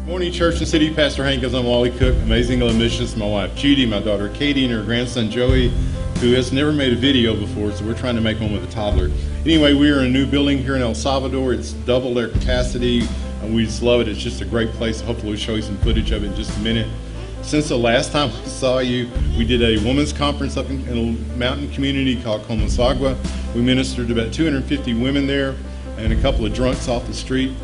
Morning, Church and City. Pastor Hankins. I'm Wally Cook, amazing little missions. My wife Judy, my daughter Katie, and her grandson Joey, who has never made a video before, so we're trying to make one with a toddler. Anyway, we are in a new building here in El Salvador. It's double their capacity, and we just love it. It's just a great place. Hopefully we'll show you some footage of it in just a minute. Since the last time we saw you, we did a women's conference up in a mountain community called Comasagua. We ministered to about 250 women there and a couple of drunks off the street.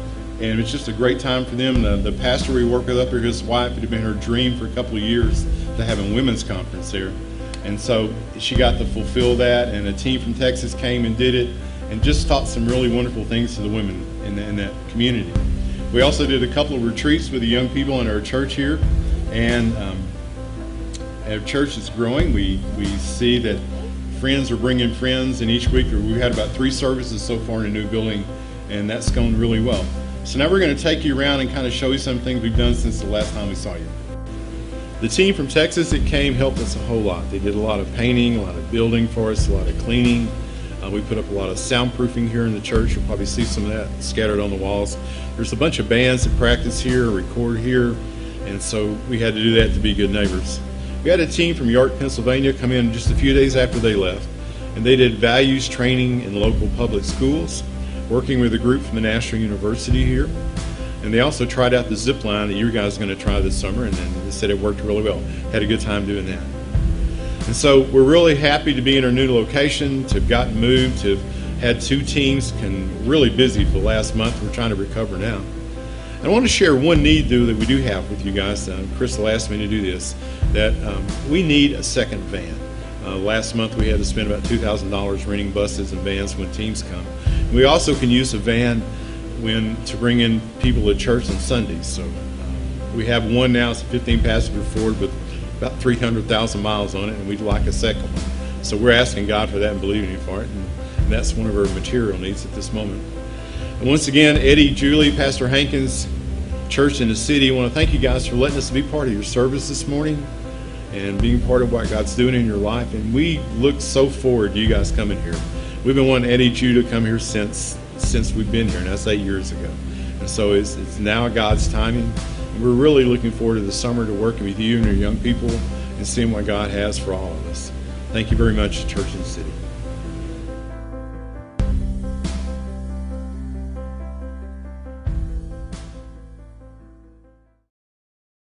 And it's just a great time for them. The pastor we work with up there, his wife, it had been her dream for a couple of years to have a women's conference there. And so she got to fulfill that, and a team from Texas came and did it and just taught some really wonderful things to the women in that community. We also did a couple of retreats with the young people in our church here, and our church is growing. We see that friends are bringing friends, and each week we've had about 3 services so far in a new building, and that's going really well. So now we're going to take you around and kind of show you some things we've done since the last time we saw you. The team from Texas that came helped us a whole lot. They did a lot of painting, a lot of building for us, a lot of cleaning. We put up a lot of soundproofing here in the church. You'll probably see some of that scattered on the walls. There's a bunch of bands that practice here, record here, and so we had to do that to be good neighbors. We had a team from York, Pennsylvania come in just a few days after they left, and they did values training in local public schools, working with a group from the National University here. And they also tried out the zip line that you guys are going to try this summer, and then they said it worked really well. Had a good time doing that. And so we're really happy to be in our new location, to have gotten moved, to have had 2 teams, and really busy for the last month. We're trying to recover now. And I want to share one need, though, that we do have with you guys. Crystal asked me to do this, that we need a second van. Last month we had to spend about $2,000 renting buses and vans when teams come. We also can use a van to bring in people to church on Sundays. So we have one now. It's a 15-passenger Ford with about 300,000 miles on it, and we'd like a second one. So we're asking God for that and believing Him for it, and that's one of our material needs at this moment. And once again, Eddie, Julie, Pastor Hankins, Church in the City, I want to thank you guys for letting us be part of your service this morning and being part of what God's doing in your life. And we look so forward to you guys coming here. We've been wanting Eddie Jew to come here since we've been here, and that's 8 years ago. And so it's now God's timing. And we're really looking forward to the summer to working with you and your young people and seeing what God has for all of us. Thank you very much, Church in the City.